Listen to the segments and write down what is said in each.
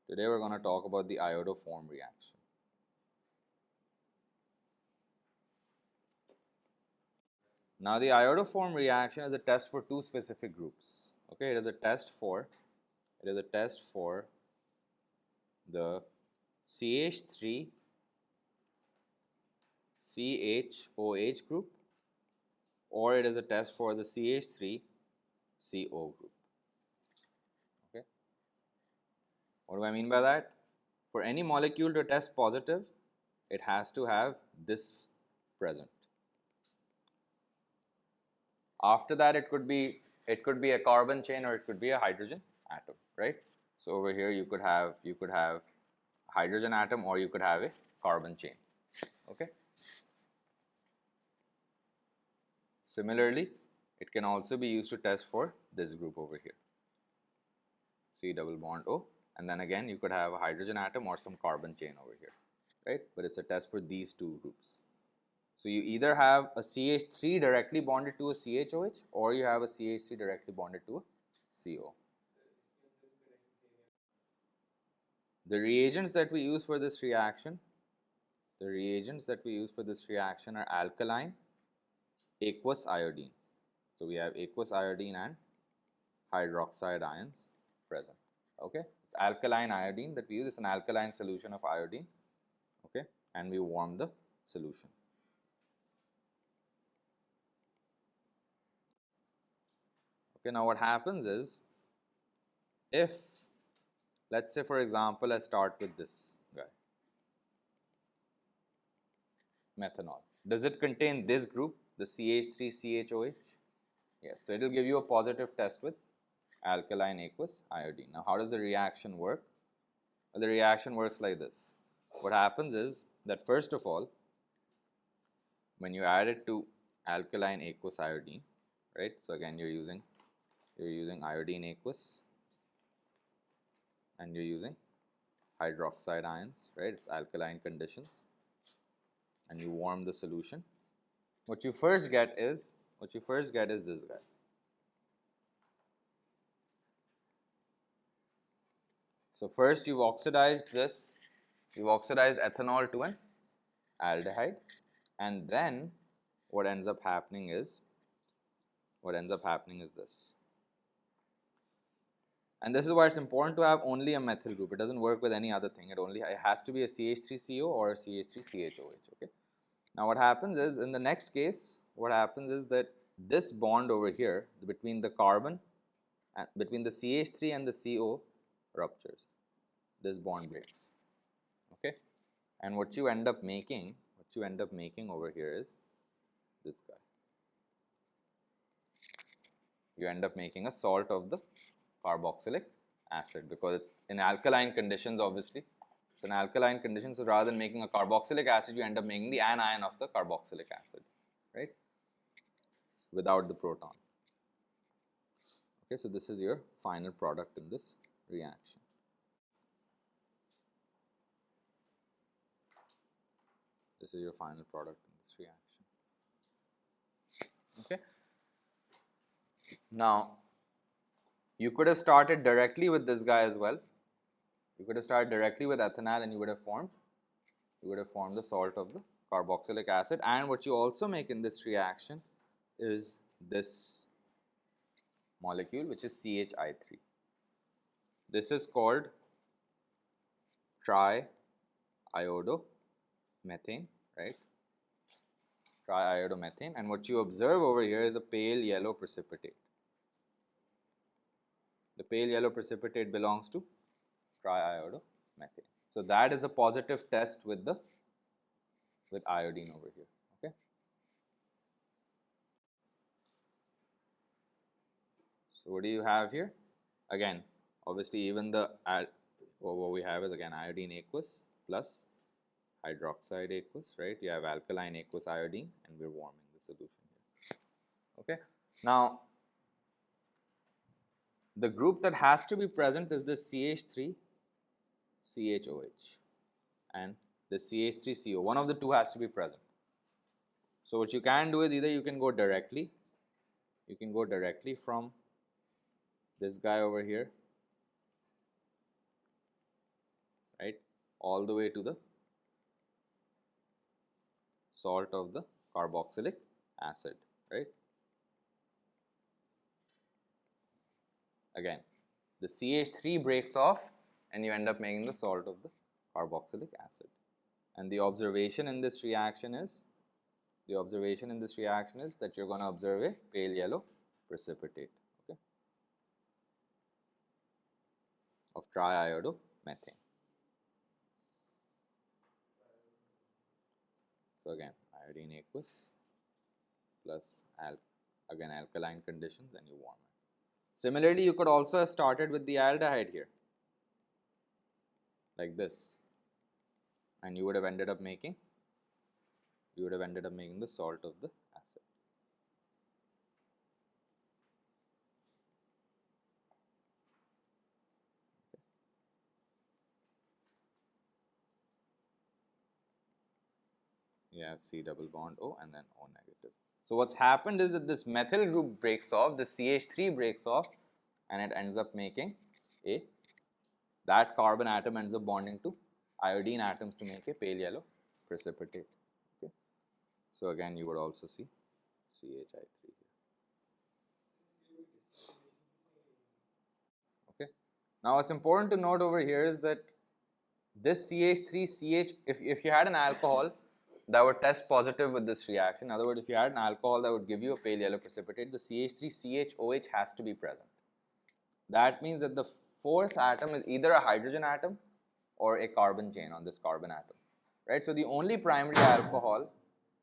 Today we're going to talk about the iodoform reaction. Now the iodoform reaction is a test for two specific groups. Okay, it is a test for the CH3 CHOH group, or it is a test for the CH3 CO group. Okay, what do I mean by that? For any molecule to test positive, it has to have this present. After that, it could be a carbon chain or it could be a hydrogen atom, right? So over here you could have a hydrogen atom or you could have a carbon chain. Okay. Similarly, it can also be used to test for this group over here, C double bond O, and then again you could have a hydrogen atom or some carbon chain over here, right? But it's a test for these two groups. So you either have a CH3 directly bonded to a CHOH, or you have a CH3 directly bonded to a CO. The reagents that we use for this reaction, are alkaline, aqueous iodine. So we have aqueous iodine and hydroxide ions present. Okay, it's alkaline iodine that we use. It's an alkaline solution of iodine. Okay, and we warm the solution. Okay, now what happens is, if, let's say for example, I start with this guy, methanol. Does it contain this group, the CH3CHOH? Yes, so it will give you a positive test with alkaline aqueous iodine. Now, how does the reaction work? Well, the reaction works like this. What happens is that first of all, when you add it to alkaline aqueous iodine, right? So again, you're using iodine aqueous, and you're using hydroxide ions, right? It's alkaline conditions, and you warm the solution. What you first get is this guy. So first you've oxidized ethanol to an aldehyde, and then what ends up happening is this. And this is why it's important to have only a methyl group. It doesn't work with any other thing. It has to be a CH3CO or a CH3CHOH. Okay. Now what happens is, in the next case, what happens is that this bond over here between the carbon and between the CH3 and the CO ruptures. This bond breaks. Okay. And what you end up making over here is this guy. You end up making a salt of the carboxylic acid, because it's in alkaline conditions. Obviously, it's an alkaline condition, so rather than making a carboxylic acid, you end up making the anion of the carboxylic acid, right, without the proton. Okay, so this is your final product in this reaction. This is your final product in this reaction. Okay. Now, you could have started directly with this guy as well. You could have started directly with ethanol, and you would have formed the salt of the carboxylic acid. And what you also make in this reaction is this molecule, which is CHI3. This is called triiodomethane, right? Triiodomethane. And what you observe over here is a pale yellow precipitate. The pale yellow precipitate belongs to triiodomethane. So that is a positive test with iodine over here. Okay. So what do you have here? Again, obviously, even what we have is again iodine aqueous plus hydroxide aqueous, right? You have alkaline aqueous iodine, and we're warming the solution here. Okay. Now, the group that has to be present is this CH3 CHOH and the CH3CO. One of the two has to be present. So what you can do is, either you can go directly from this guy over here right, all the way to the salt of the carboxylic acid, right? Again, the CH3 breaks off and you end up making the salt of the carboxylic acid. And the observation in this reaction is that you're going to observe a pale yellow precipitate, okay, of triiodomethane. So again, iodine aqueous plus again alkaline conditions, and you warm it. Similarly, you could also have started with the aldehyde here, like this, and you would have ended up making the salt of the acid. You have C double bond O and then O negative. So what's happened is that this methyl group breaks off, the CH3 breaks off, and it ends up making that carbon atom ends up bonding to iodine atoms to make a pale yellow precipitate. Okay. So again, you would also see CHI3 here. Okay. Now what's important to note over here is that this CH3CH, if you had an alcohol that would test positive with this reaction, in other words, if you had an alcohol that would give you a pale yellow precipitate, the CH3CHOH has to be present. That means that the fourth atom is either a hydrogen atom or a carbon chain on this carbon atom, right? So the only primary alcohol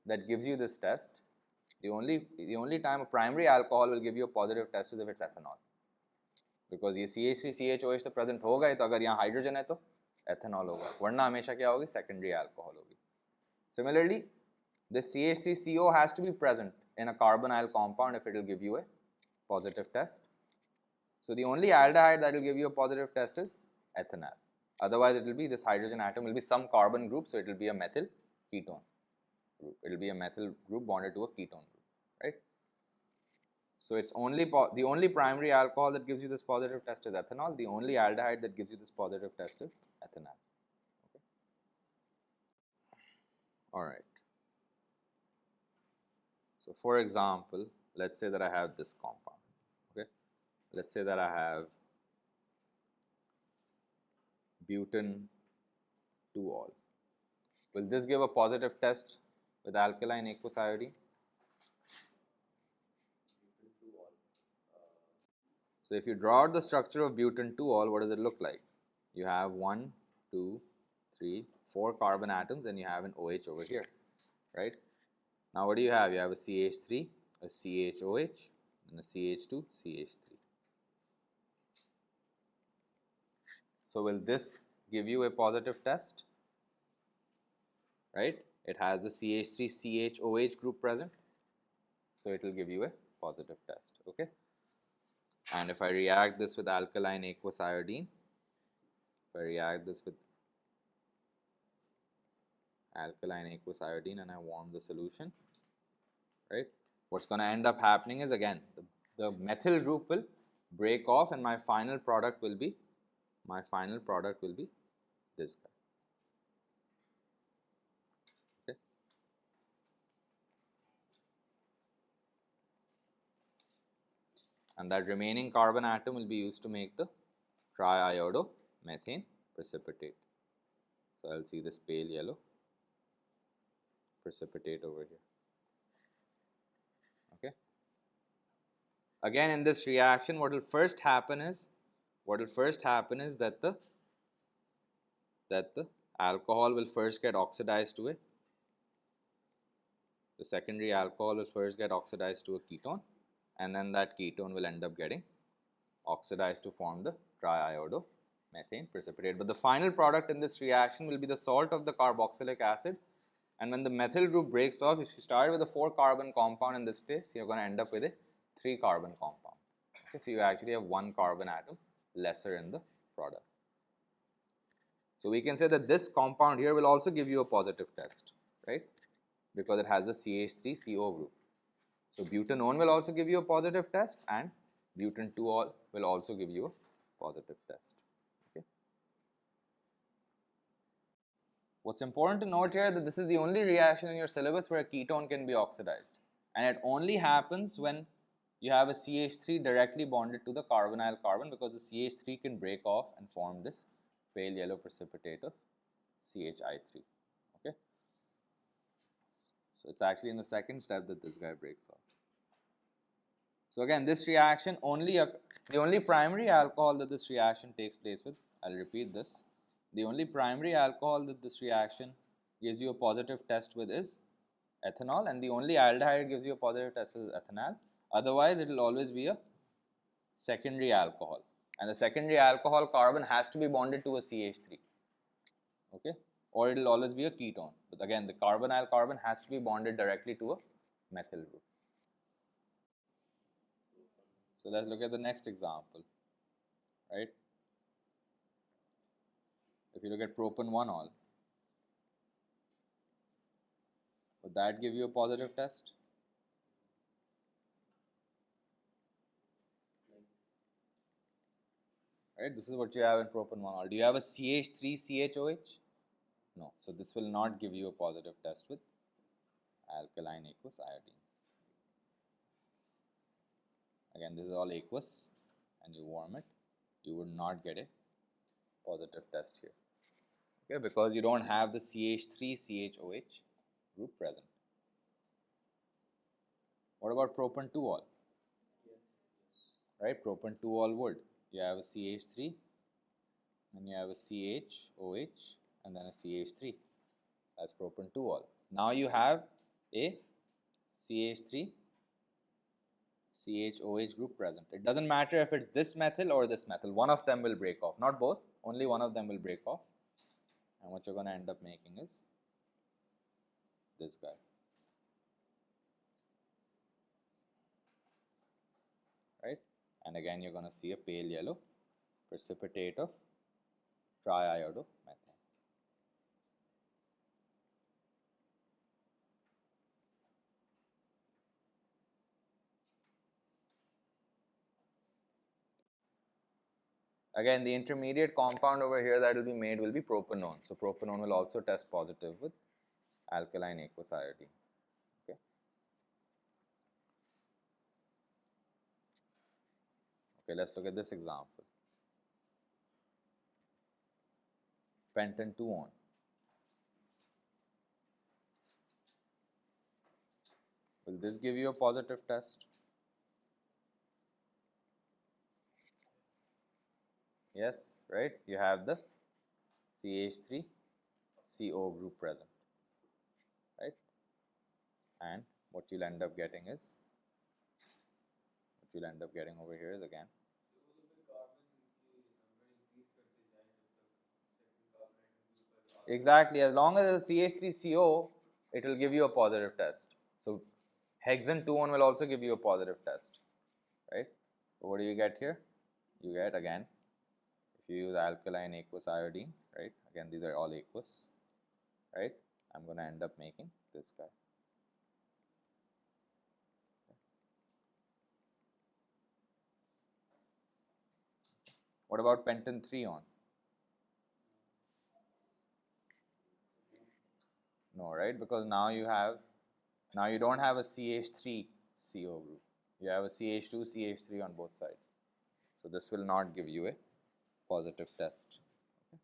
that gives you this test, the only time a primary alcohol will give you a positive test is if it's ethanol, because ये CH3CHOH तो present होगा ही, तो अगर यहाँ hydrogen है तो ethanol होगा, वरना हमेशा क्या होगी, secondary alcohol होगी. Similarly, the CH3CO has to be present in a carbonyl compound if it will give you a positive test. So the only aldehyde that will give you a positive test is ethanol. Otherwise, it will be this hydrogen atom will be some carbon group, so it will be a methyl ketone group. It will be a methyl group bonded to a ketone group, right? So it's the only primary alcohol that gives you this positive test is ethanol. The only aldehyde that gives you this positive test is ethanol. Okay. All right. So for example, let's say that I have this compound. Okay. Let's say that I have butane 2-ol. Will this give a positive test with alkaline aqueous iodine? So if you draw out the structure of butane 2-ol, what does it look like? You have 1, 2, 3, 4 carbon atoms, and you have an OH over here, right? Now what do you have? You have a CH3, a CHOH, and a CH2, CH3. So will this give you a positive test? Right? It has the CH3 CHOH group present, so it will give you a positive test. Okay. And if I react this with alkaline aqueous iodine, if I react this with alkaline aqueous iodine and I warm the solution, right? What's going to end up happening is, again, the methyl group will break off, and my final product will be this guy. Okay. And that remaining carbon atom will be used to make the triiodomethane precipitate. So I'll see this pale yellow precipitate over here. Okay. Again, in this reaction, what will first happen is that the alcohol will first get oxidized to the secondary alcohol will first get oxidized to a ketone, and then that ketone will end up getting oxidized to form the triiodomethane precipitate. But the final product in this reaction will be the salt of the carboxylic acid, and when the methyl group breaks off, if you start with a 4-carbon compound in this case, you're going to end up with a 3-carbon compound. Okay, so you actually have 1 carbon atom lesser in the product. So we can say that this compound here will also give you a positive test, right? Because it has a CH3CO group. So butanone will also give you a positive test, and butane 2-ol will also give you a positive test. Okay. What's important to note here that this is the only reaction in your syllabus where a ketone can be oxidized. And it only happens when you have a CH3 directly bonded to the carbonyl carbon, because the CH3 can break off and form this pale yellow precipitate of CHI3. Okay? So it's actually in the second step that this guy breaks off. So again, this reaction the only primary alcohol that this reaction takes place with, I'll repeat this, the only primary alcohol that this reaction gives you a positive test with is ethanol, and the only aldehyde gives you a positive test with is ethanol. Otherwise, it will always be a secondary alcohol, and the secondary alcohol carbon has to be bonded to a CH3, okay, or it will always be a ketone. But again, the carbonyl carbon has to be bonded directly to a methyl group. So let's look at the next example, right? If you look at propan-1-ol, would that give you a positive test? Right, this is what you have in propan-1-ol. Do you have a CH3CHOH? No, so this will not give you a positive test with alkaline aqueous iodine. Again, this is all aqueous, and you warm it, you would not get a positive test here. Okay, because you don't have the CH3CHOH group present. What about propan-2-ol? Right, propan-2-ol would. You have a CH3, and you have a CHOH, and then a CH3. That's propan-2-ol. Now you have a CH3 CHOH group present. It doesn't matter if it's this methyl or this methyl. One of them will break off. Not both. Only one of them will break off. And what you're going to end up making is this guy. Right? And again, you're going to see a pale yellow precipitate of triiodomethane. Again, the intermediate compound over here that will be made will be propanone. So propanone will also test positive with alkaline aqueous iodine. Okay. Okay, let's look at this example. Pentan-2-on. Will this give you a positive test? Yes, right? You have the CH3CO group present, right? And what you'll end up getting over here is again. Exactly, as long as it's CH3CO, it will give you a positive test. So hexane-2-on will also give you a positive test, right? So what do you get here? You get, again, if you use alkaline aqueous iodine, right? Again, these are all aqueous, right? I'm going to end up making this guy. What about pentan-3-on? No, right? Because now you don't have a CH3CO group. You have a CH2, CH3 on both sides. So this will not give you a positive test. Okay?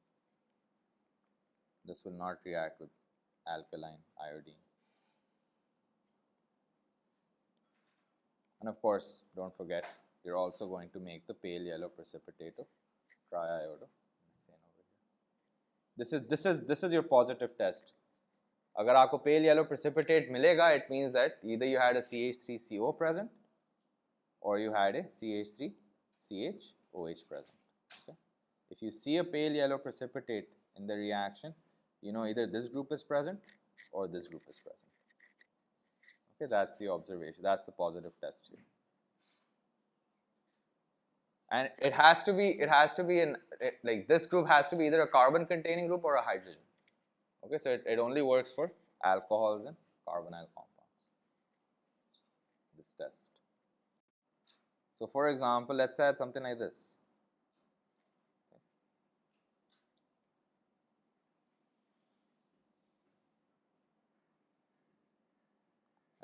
This will not react with alkaline iodine. And of course, don't forget, you're also going to make the pale yellow precipitate of triiodomethane over here. This is your positive test. अगर आपको pale yellow precipitate मिलेगा, it means that either you had a CH3CO present or you had a CH3CHOH present. Okay? If you see a pale yellow precipitate in the reaction, you know either this group is present or this group is present. Okay, that's the observation. That's the positive test here. And it has to be like this group has to be either a carbon containing group or a hydrogen. Okay, so it only works for alcohols and carbonyl compounds, this test. So for example, let's add something like this.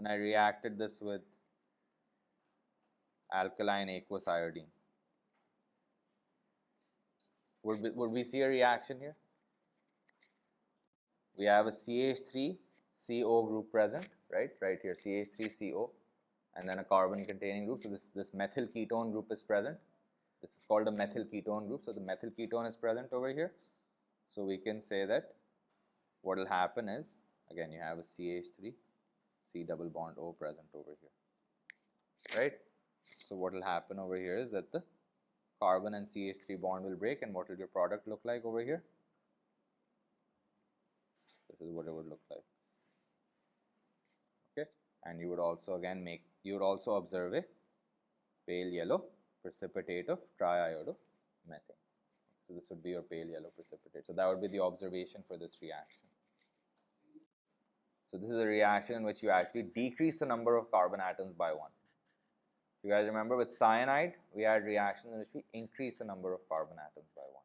and I reacted this with alkaline aqueous iodine. Would we see a reaction here? We have a CH3CO group present, right? Right here, CH3CO, and then a carbon containing group. So this methyl ketone group is present. This is called a methyl ketone group. So the methyl ketone is present over here. So we can say that what will happen is, again, you have a CH3, C double bond O present over here, right? So what will happen over here is that the carbon and CH3 bond will break, and what will your product look like over here? This is what it would look like. Okay, and you would also observe a pale yellow precipitate of triiodomethane. So this would be your pale yellow precipitate. So that would be the observation for this reaction. So this is a reaction in which you actually decrease the number of carbon atoms by 1. If you guys remember, with cyanide, we had reactions in which we increase the number of carbon atoms by 1.